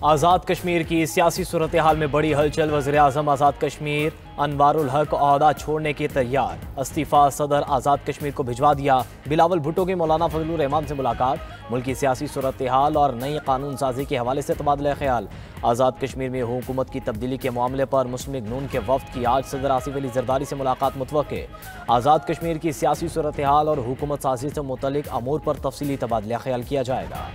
आज़ाद कश्मीर की सियासी सूरत हाल में बड़ी हलचल। वज़ीर आज़म आज़ाद कश्मीर अनवारुल हक ओहदा छोड़ने के तैयार। इस्तीफ़ा सदर आज़ाद कश्मीर को भिजवा दिया। बिलावल भुट्टो की मौलाना फजलुर रहमान से मुलाकात। मुल्की सियासी सूरत हाल और नई कानून साजी के हवाले से तबादला ख्याल। आज़ाद कश्मीर में हुकूमत की तब्दीली के मामले पर मुस्लिम लीग नून के वफ्द की आज सदर आसिफ अली जरदारी से मुलाकात मुतवक्के। आज़ाद कश्मीर की सियासी सूरत हाल और हुकूमत साजी से मुतल्लिक अमूर पर तफसीली तबादला ख्याल किया जाएगा।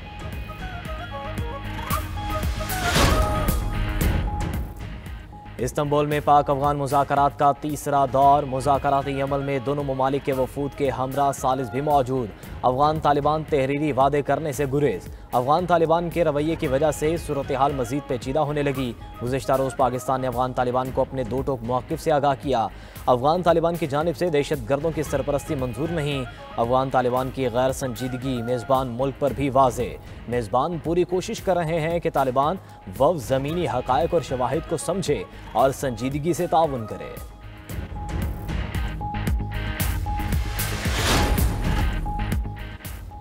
इस्तांबुल में पाक अफगान मुज़ाकरात का तीसरा दौर। मुज़ाकराती अमल में दोनों ममालिक के वफूद के हमरा सालिस भी मौजूद। अफगान तालिबान तहरीरी वादे करने से गुरेज। अफगान तालिबान के रवैये की वजह से सूरत हाल मजीद पेचीदा होने लगी। गुज़िश्ता रोज़ पाकिस्तान ने अफगान तालिबान को अपने दो टोक मौक़िफ़ से आगाह किया। अफगान तालिबान की जानिब से दहशत गर्दों की सरपरस्ती मंजूर नहीं। अफगान तालिबान की गैर संजीदगी मेज़बान मुल्क पर भी वाज़े। मेज़बान पूरी कोशिश कर रहे हैं कि तालिबान वफ़ ज़मीनी हक़ाइक़ और शवाहिद को समझे और संजीदगी से ताउन करे।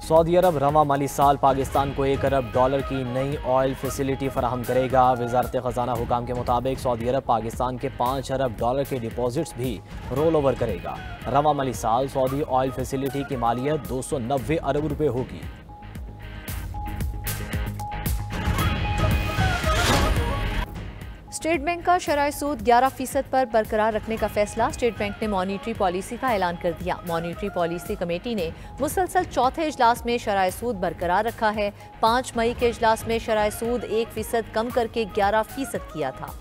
सऊदी अरब रवा माली साल पाकिस्तान को $1 अरब की नई ऑयल फैसिलिटी फराहम करेगा। वजारत ख़जाना हुकाम के मुताबिक सऊदी अरब पाकिस्तान के $5 अरब के डिपॉजिट्स भी रोल ओवर करेगा। रवा माली साल सऊदी ऑयल फैसिलिटी की मालियत $290 अरब होगी। स्टेट बैंक का शरह सूद 11% पर बरकरार रखने का फैसला। स्टेट बैंक ने मॉनिटरी पॉलिसी का ऐलान कर दिया। मॉनिटरी पॉलिसी कमेटी ने मुसलसल चौथे इजलास में शरह सूद बरकरार रखा है। 5 मई के इजलास में शरह सूद 1% कम करके 11% किया था।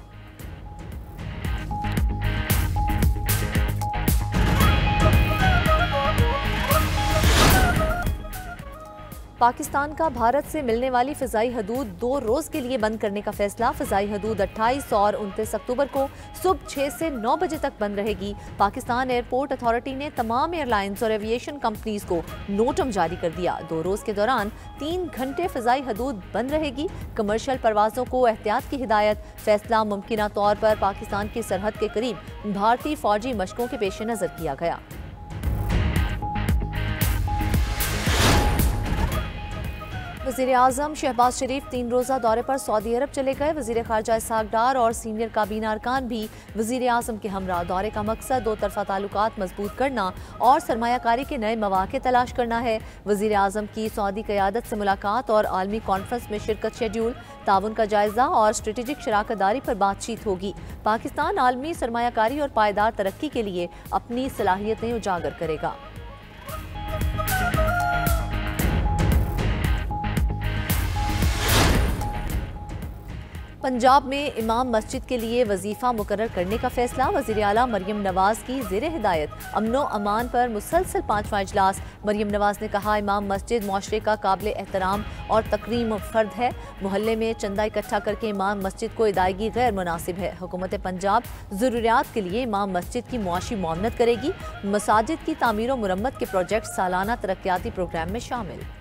पाकिस्तान का भारत से मिलने वाली फ़िज़ाई हदूद 2 रोज़ के लिए बंद करने का फैसला। फ़िज़ाई हदूद 28 और 29 अक्टूबर को सुबह 6 से 9 बजे तक बंद रहेगी। पाकिस्तान एयरपोर्ट अथॉरिटी ने तमाम एयरलाइंस और एविएशन कंपनीज को नोटम जारी कर दिया। 2 रोज़ के दौरान 3 घंटे फ़िज़ाई हदूद बंद रहेगी। कमर्शियल परवाज़ों को एहतियात की हिदायत। फैसला मुमकिना तौर पर पाकिस्तान की सरहद के करीब भारतीय फ़ौजी मशकों के पेश नज़र किया गया। वज़ीर आज़म शहबाज शरीफ 3 रोज़ा दौरे पर सऊदी अरब चले गए। वज़ीर ख़ारजा इसहाक़ डार और सीनियर काबीना अरकान भी वज़ीर आज़म के हमरा। दौरे का मकसद 2 तरफ़ा ताल्लुकात मजबूत करना और सरमायाकारी के नए मौक़े तलाश करना है। वज़ीर आज़म की सऊदी क़यादत से मुलाकात और आलमी कॉन्फ्रेंस में शिरकत शेड्यूल। ताउन का जायज़ा और स्ट्रेटेजिक शराकतदारी पर बातचीत होगी। पाकिस्तान आलमी सरमायाकारी और पायदार तरक्की के लिए अपनी सलाहियतें उजागर करेगा। पंजाब में इमाम मस्जिद के लिए वजीफ़ा मुकर्रर करने का फैसला। वज़ीर आला मरियम नवाज की ज़ेर हिदायत अमनो अमान पर मुसलसल 5वां इजलास। मरियम नवाज ने कहा, इमाम मस्जिद मुआशरे का काबिल एहतराम और तकरीम फ़र्द है। मोहल्ले में चंदा इकट्ठा करके इमाम मस्जिद को अदायगी गैर मुनासिब है। हुकूमत पंजाब ज़रूरियात के लिए इमाम मस्जिद की मुआशी मुआवनत करेगी। मसाजिद की तामीर और मुरम्मत के प्रोजेक्ट सालाना तरक्याती प्रोग्राम में शामिल।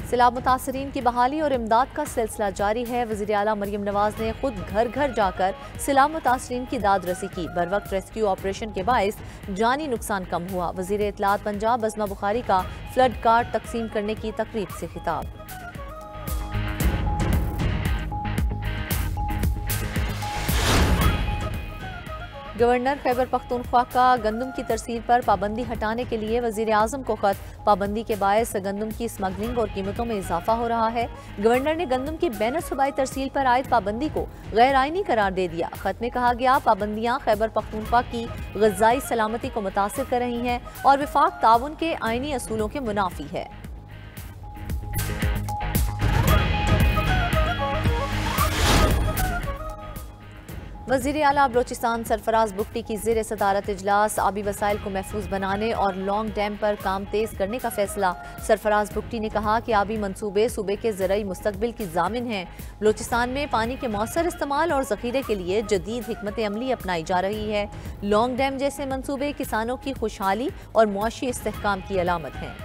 सैलाब मुतासरीन की बहाली और इमदाद का सिलसिला जारी है। वज़ीर आला मरियम नवाज ने खुद घर घर जाकर सैलाब मुतासरीन की दाद रसी की। बर वक्त रेस्क्यू ऑपरेशन के बायस जानी नुकसान कम हुआ। वज़ीर इत्तलात पंजाब बज़मा बुखारी का फ्लड कार्ड तकसीम करने की तकरीब से खिताब। गवर्नर खैबर पख्तूनख्वा का गंदम की तरसील पर पाबंदी हटाने के लिए वज़ीर आज़म को खत। पाबंदी के बायस गंदम की स्मगलिंग और कीमतों में इजाफा हो रहा है। गवर्नर ने गंदम की बैन सूबाई तरसील पर आयद पाबंदी को गैर आइनी करार दे दिया। खत में कहा गया, पाबंदियाँ खैबर पख्तूनख्वा की ग़िज़ाई सलामती को मुतासिर कर रही हैं और विफाक ताउन के आइनी असूलों के मुनाफी है। वज़ीर आला बलोचिस्तान सरफराज बुगटी की ज़ेर सदारत इजलास। आबी वसाइल को महफूज बनाने और लॉन्ग डैम पर काम तेज़ करने का फैसला। सरफराज बुगटी ने कहा कि आबी मनसूबे सूबे के ज़राई मुस्तकबिल की ज़ामिन हैं। बलोचिस्तान में पानी के मौसर इस्तेमाल और ज़ख़ीरे के लिए जदीद हिकमत अमली अपनाई जा रही है। लॉन्ग डैम जैसे मनसूबे किसानों की खुशहाली और मुआशी इस्तेहकाम की अलामत हैं।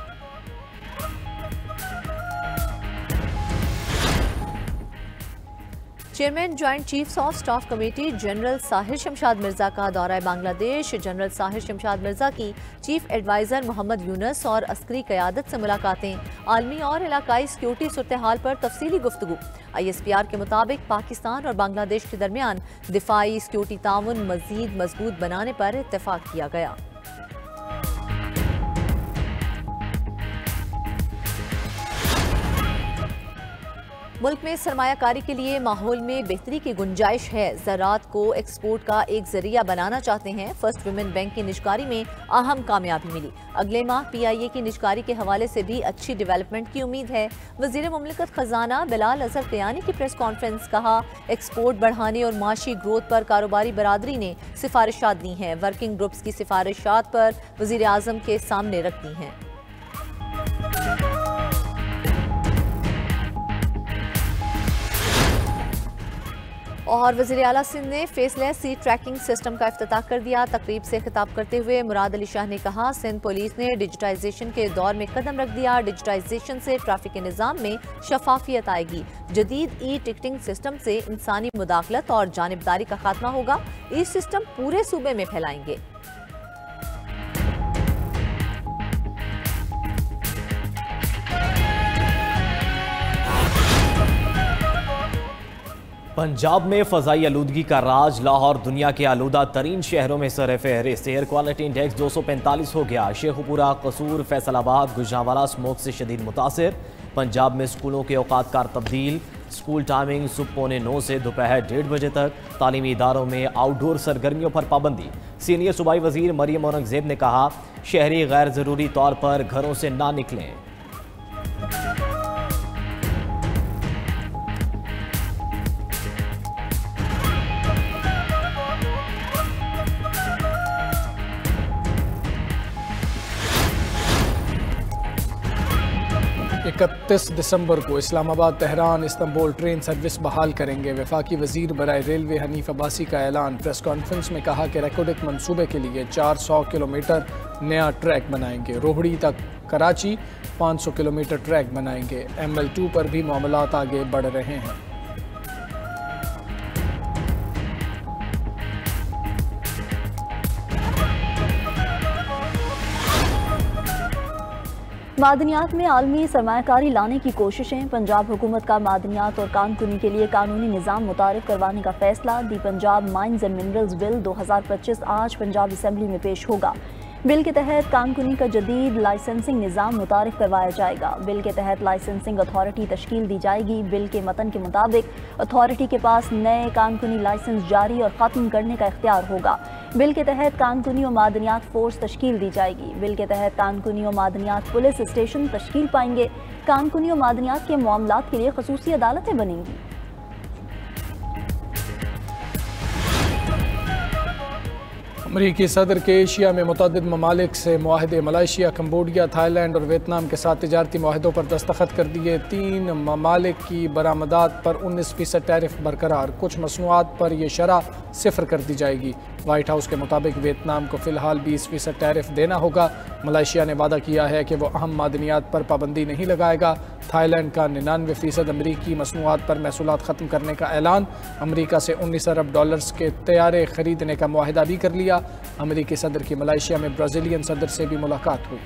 Chairman joint chiefs of staff committee general Sahir Shamshad Mirza का दौरा बांग्लादेश। जनरल साहिर शमशाद मिर्जा की चीफ एडवाइजर मोहम्मद यूनुस और अस्करी क़यादत से मुलाकातें। आलमी और इलाकाई सिक्योरिटी सूरत हाल पर तफसीली गुफ्तगू। ISPR के मुताबिक पाकिस्तान और बांग्लादेश के दरमियान दिफाई सिक्योरिटी ताउन मजीद मजबूत बनाने पर इत्तेफाक किया गया। मुल्क में सरमायाकारी के लिए माहौल में बेहतरी की गुंजाइश है। ज़राअत को एक्सपोर्ट का एक जरिया बनाना चाहते हैं। फर्स्ट वुमेन बैंक की निजकारी में अहम कामयाबी मिली। अगले माह PIA की निजकारी के हवाले से भी अच्छी डेवलपमेंट की उम्मीद है। वज़ीर मुमलिकत खजाना बिलाल अजहर कयानी की प्रेस कॉन्फ्रेंस। कहा, एक्सपोर्ट बढ़ाने और माशी ग्रोथ पर कारोबारी बरादरी ने सिफारिशात दी हैं। वर्किंग ग्रुप्स की सिफारिशात पर वज़ीर आज़म के सामने रख दी हैं। और वज़ीर आला सिंध ने फेसलेस सीट ट्रैकिंग सिस्टम का इफ्तिताह कर दिया। तकरीब से खिताब करते हुए मुराद अली शाह ने कहा, सिंध पुलिस ने डिजिटाइजेशन के दौर में कदम रख दिया। डिजिटाइजेशन से ट्रैफिक के निज़ाम में शफाफियत आएगी। जदीद टिकटिंग सिस्टम से इंसानी मुदाखलत और जानिबदारी का खात्मा होगा। सिस्टम पूरे सूबे में फैलाएंगे। पंजाब में फ़ज़ाई आलूदगी का राज। लाहौर दुनिया के आलूदा तरीन शहरों में सर फहरिस्त। एयर क्वालिटी इंडेक्स 245 हो गया। शेखुपुरा, कसूर, फैसलाबाद, गुजरांवाला स्मोक से शदीद मुतासिर। पंजाब में स्कूलों के औकात कार तब्दील। स्कूल टाइमिंग सुबह 9:15 से दोपहर 1:30 बजे तक। तालीमी इदारों में आउटडोर सरगर्मियों पर पाबंदी। सीनियर सूबाई वजीर मरियम औरंगजेब ने कहा, शहरी गैर ज़रूरी तौर पर घरों से ना निकलें। इकतीस दिसंबर को Islamabad Tehran Istanbul train service बहाल करेंगे। वफाकी वजीर बराए रेलवे हनीफ अब्बासी का ऐलान। प्रेस कॉन्फ्रेंस में कहा कि रेकोडिक मनसूबे के लिए 400 किलोमीटर नया ट्रैक बनाएंगे। रोहड़ी तक कराची 500 किलोमीटर ट्रैक बनाएंगे। ML2 पर भी मामलात आगे बढ़ रहे हैं। मादनियात में आलमी सरमायाकारी लाने की कोशिशें। पंजाब हुकूमत का मादनियात और कानकुनी के लिए कानूनी निज़ाम मुतारिफ करवाने का फैसला। The Punjab mines and minerals bill 2025 आज पंजाब असम्बली में पेश होगा। बिल के तहत कानकुनी का जदीद लाइसेंसिंग निज़ाम मुतारिफ करवाया जाएगा। बिल के तहत लाइसेंसिंग अथॉरिटी तश्कील दी जाएगी। बिल के मतन के मुताबिक अथॉरिटी के पास नए कानकुनी लाइसेंस जारी और ख़त्म करने का इख्तियार होगा। बिल के तहत कानकुनी और मादनियात फोर्स तश्कील दी जाएगी। बिल के तहत कानकुनी और मादनियात पुलिस स्टेशन तश्कील पाएंगे। कानकुनी और मादनियात के मामलात के लिए खसूसी अदालतें बनेंगी। अमरीकी सदर के एशिया में मुतअद्दिद ममालिक से मुआहदे। मलेशिया, कंबोडिया, थाईलैंड और वियतनाम के साथ तिजारती मुआहदों पर दस्तखत कर दिए। 3 ममालिक की बरामदात पर 19% टैरिफ बरकरार। कुछ मसनूआत पर यह शरह 0 कर दी जाएगी। वाइट हाउस के मुताबिक वियतनाम को फ़िलहाल 20% टैरिफ देना होगा। मलेशिया ने वादा किया है कि वह अहम मादनियात पर पाबंदी नहीं लगाएगा। थाईलैंड का 99% अमरीकी मसनूआत पर महसूलात ख़त्म करने का ऐलान। अमरीका से $19 अरब के तैयारे ख़रीदने का मुआहदा भी कर लिया। अमरीकी सदर की मलेशिया में ब्राज़ीलियन सदर से भी मुलाकात हुई।